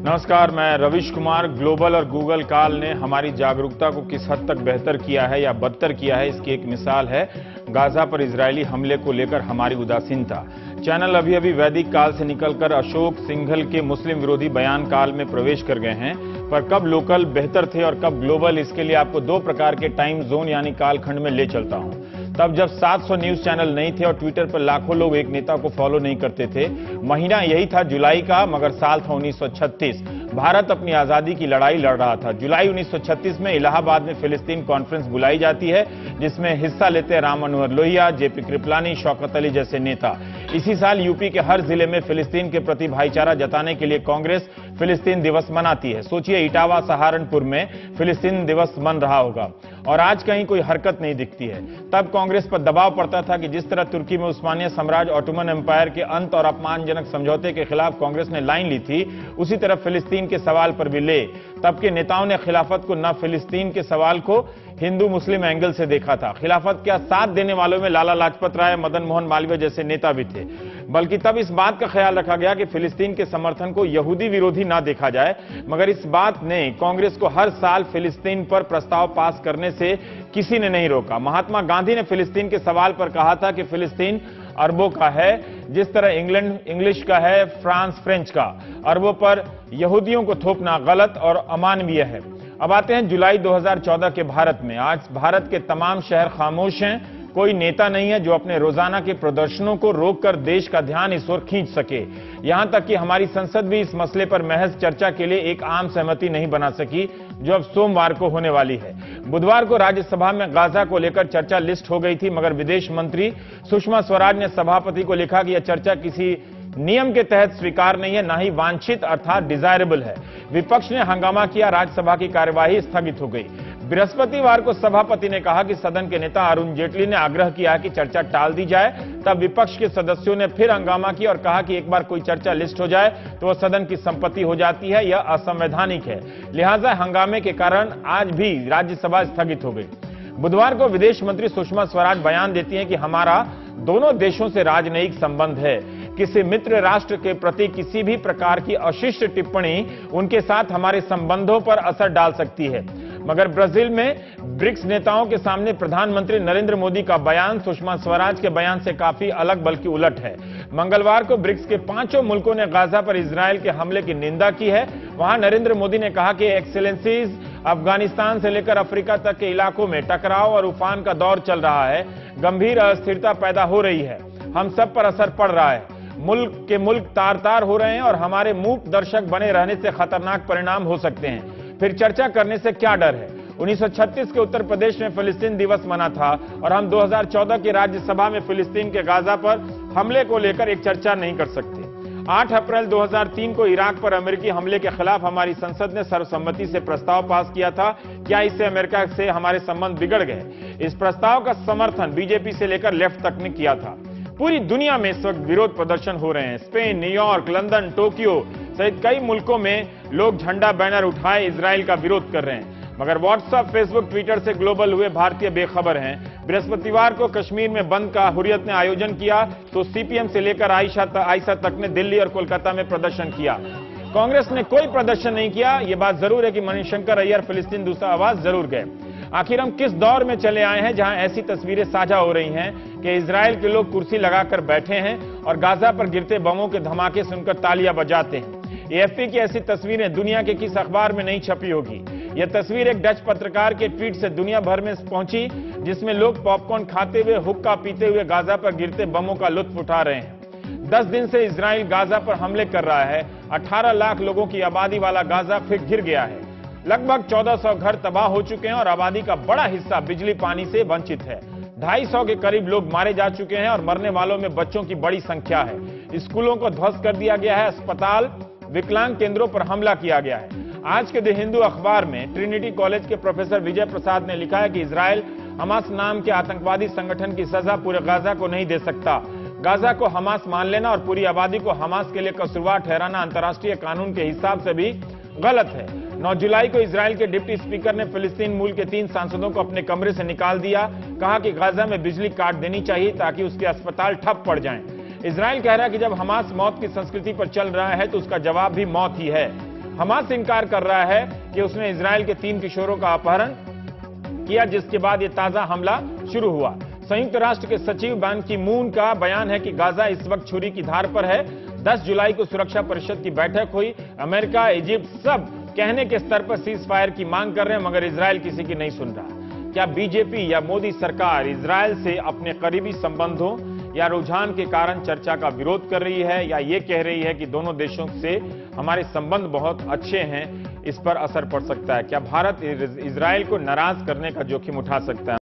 नमस्कार, मैं रविश कुमार। ग्लोबल और गूगल काल ने हमारी जागरूकता को किस हद तक बेहतर किया है या बदतर किया है, इसकी एक मिसाल है गाजा पर इजरायली हमले को लेकर हमारी उदासीनता। चैनल अभी अभी वैदिक काल से निकलकर अशोक सिंघल के मुस्लिम विरोधी बयान काल में प्रवेश कर गए हैं, पर कब लोकल बेहतर थे और कब ग्लोबल, इसके लिए आपको दो प्रकार के टाइम जोन यानी कालखंड में ले चलता हूं। तब जब 700 न्यूज चैनल नहीं थे और ट्विटर पर लाखों लोग एक नेता को फॉलो नहीं करते थे। महीना यही था जुलाई का, मगर साल था 1936। भारत अपनी आजादी की लड़ाई लड़ रहा था। जुलाई 1936 में इलाहाबाद में फिलिस्तीन कॉन्फ्रेंस बुलाई जाती है, जिसमें हिस्सा लेते हैं राम मनोहर लोहिया, जेपी कृपलानी, शौकत अली जैसे नेता। इसी साल यूपी के हर जिले में फिलिस्तीन के प्रति भाईचारा जताने के लिए कांग्रेस फिलिस्तीन दिवस मनाती है। सोचिए, इटावा सहारनपुर में फिलिस्तीन दिवस मन रहा होगा और आज कहीं कोई हरकत नहीं दिखती है। तब कांग्रेस पर दबाव पड़ता था कि जिस तरह तुर्की में उस्मानिया साम्राज्य ऑटोमन एम्पायर के अंत और अपमानजनक समझौते के खिलाफ कांग्रेस ने लाइन ली थी, उसी तरह फिलिस्तीन के सवाल पर भी ले। तब के नेताओं ने खिलाफत को न फिलिस्तीन के सवाल को हिंदू मुस्लिम एंगल से देखा था। खिलाफत का साथ देने वालों में लाला लाजपत राय, मदन मोहन मालवीय जैसे नेता भी थे। बल्कि तब इस बात का ख्याल रखा गया कि फिलिस्तीन के समर्थन को यहूदी विरोधी ना देखा जाए, मगर इस बात ने कांग्रेस को हर साल फिलिस्तीन पर प्रस्ताव पास करने से किसी ने नहीं रोका। महात्मा गांधी ने फिलिस्तीन के सवाल पर कहा था कि फिलिस्तीन अरबों का है, जिस तरह इंग्लैंड इंग्लिश का है, फ्रांस फ्रेंच का। अरबों पर यहूदियों को थोपना गलत और अमानवीय है। अब आते हैं जुलाई 2014 के भारत में। आज भारत के तमाम शहर खामोश हैं। कोई नेता नहीं है जो अपने रोजाना के प्रदर्शनों को रोककर देश का ध्यान इस ओर खींच सके। यहां तक कि हमारी संसद भी इस मसले पर महज चर्चा के लिए एक आम सहमति नहीं बना सकी, जो अब सोमवार को होने वाली है। बुधवार को राज्यसभा में गाजा को लेकर चर्चा लिस्ट हो गई थी, मगर विदेश मंत्री सुषमा स्वराज ने सभापति को लिखा कि यह चर्चा किसी नियम के तहत स्वीकार नहीं है, ना ही वांछित अर्थात डिजायरेबल है। विपक्ष ने हंगामा किया, राज्यसभा की कार्यवाही स्थगित हो गई। बृहस्पतिवार को सभापति ने कहा कि सदन के नेता अरुण जेटली ने आग्रह किया कि चर्चा टाल दी जाए। तब विपक्ष के सदस्यों ने फिर हंगामा किया और कहा कि एक बार कोई चर्चा लिस्ट हो जाए तो वह सदन की संपत्ति हो जाती है, यह असंवैधानिक है। लिहाजा हंगामे के कारण आज भी राज्यसभा स्थगित हो गई। बुधवार को विदेश मंत्री सुषमा स्वराज बयान देती हैं कि हमारा दोनों देशों से राजनयिक संबंध है। किसी मित्र राष्ट्र के प्रति किसी भी प्रकार की अशिष्ट टिप्पणी उनके साथ हमारे संबंधों पर असर डाल सकती है। मगर ब्राजील में ब्रिक्स नेताओं के सामने प्रधानमंत्री नरेंद्र मोदी का बयान सुषमा स्वराज के बयान से काफी अलग बल्कि उलट है। मंगलवार को ब्रिक्स के 5 मुल्कों ने गाजा पर इजरायल के हमले की निंदा की है। वहां नरेंद्र मोदी ने कहा कि एक्सेलेंसीज, अफगानिस्तान से लेकर अफ्रीका तक के इलाकों में टकराव और उफान का दौर चल रहा है। गंभीर अस्थिरता पैदा हो रही है, हम सब पर असर पड़ रहा है। मुल्क तार तार हो रहे हैं और हमारे मूक दर्शक बने रहने से खतरनाक परिणाम हो सकते हैं। फिर चर्चा करने से क्या डर है? 1936 के उत्तर प्रदेश में फिलिस्तीन दिवस मना था और हम 2014 की राज्यसभा में फिलिस्तीन के गाजा पर हमले को लेकर एक चर्चा नहीं कर सकते। 8 अप्रैल 2003 को इराक पर अमेरिकी हमले के खिलाफ हमारी संसद ने सर्वसम्मति से प्रस्ताव पास किया था। क्या इससे अमेरिका से हमारे संबंध बिगड़ गए? इस प्रस्ताव का समर्थन बीजेपी से लेकर लेफ्ट तक ने किया था। पूरी दुनिया में इस वक्त विरोध प्रदर्शन हो रहे हैं। स्पेन, न्यूयॉर्क, लंदन, टोक्यो सहित कई मुल्कों में लोग झंडा बैनर उठाए इजरायल का विरोध कर रहे हैं। मगर व्हाट्सएप, फेसबुक, ट्विटर से ग्लोबल हुए भारतीय बेखबर हैं। बृहस्पतिवार को कश्मीर में बंद का हुर्रियत ने आयोजन किया तो सीपीएम से लेकर आयशा तक ने दिल्ली और कोलकाता में प्रदर्शन किया। कांग्रेस ने कोई प्रदर्शन नहीं किया। यह बात जरूर है कि मणिशंकर अय्यर फिलिस्तीन दूसरा आवाज जरूर गए। आखिर हम किस दौर में चले आए हैं जहां ऐसी तस्वीरें साझा हो रही हैं कि इजरायल के लोग कुर्सी लगाकर बैठे हैं और गाजा पर गिरते बमों के धमाके सुनकर तालियां बजाते हैं। एएफपी की ऐसी तस्वीरें दुनिया के किस अखबार में नहीं छपी होगी। यह तस्वीर एक डच पत्रकार के ट्वीट से दुनिया भर में पहुंची, जिसमें लोग पॉपकॉर्न खाते हुए, हुक्का पीते हुए गाजा पर गिरते बमों का लुत्फ उठा रहे हैं। 10 दिन से इजराइल गाजा पर हमले कर रहा है। 18 लाख लोगों की आबादी वाला गाजा फिर घिर गया है। लगभग 1400 घर तबाह हो चुके हैं और आबादी का बड़ा हिस्सा बिजली पानी से वंचित है। 250 के करीब लोग मारे जा चुके हैं और मरने वालों में बच्चों की बड़ी संख्या है। स्कूलों को ध्वस्त कर दिया गया है। अस्पताल, विकलांग केंद्रों पर हमला किया गया है। आज के द हिंदू अखबार में ट्रिनिटी कॉलेज के प्रोफेसर विजय प्रसाद ने लिखा है कि इजरायल हमास नाम के आतंकवादी संगठन की सजा पूरे गाजा को नहीं दे सकता। गाजा को हमास मान लेना और पूरी आबादी को हमास के लिए कसूरवार ठहराना अंतर्राष्ट्रीय कानून के हिसाब से भी गलत है। 9 जुलाई को इजरायल के डिप्टी स्पीकर ने फिलिस्तीन मूल के 3 सांसदों को अपने कमरे से निकाल दिया। कहा कि गाजा में बिजली काट देनी चाहिए ताकि उसके अस्पताल ठप पड़ जाएं। इजरायल कह रहा है कि जब हमास मौत की संस्कृति पर चल रहा है तो उसका जवाब भी मौत ही है। हमास इनकार कर रहा है कि उसने इजराइल के 3 किशोरों का अपहरण किया, जिसके बाद यह ताजा हमला शुरू हुआ। संयुक्त राष्ट्र के सचिव बान की मून का बयान है कि गाजा इस वक्त छुरी की धार पर है। 10 जुलाई को सुरक्षा परिषद की बैठक हुई। अमेरिका, इजिप्ट सब कहने के स्तर पर सीज फायर की मांग कर रहे हैं, मगर इजराइल किसी की नहीं सुन रहा। क्या बीजेपी या मोदी सरकार इजराइल से अपने करीबी संबंधों या रुझान के कारण चर्चा का विरोध कर रही है, या ये कह रही है कि दोनों देशों से हमारे संबंध बहुत अच्छे हैं, इस पर असर पड़ सकता है? क्या भारत इजराइल को नाराज करने का जोखिम उठा सकता है?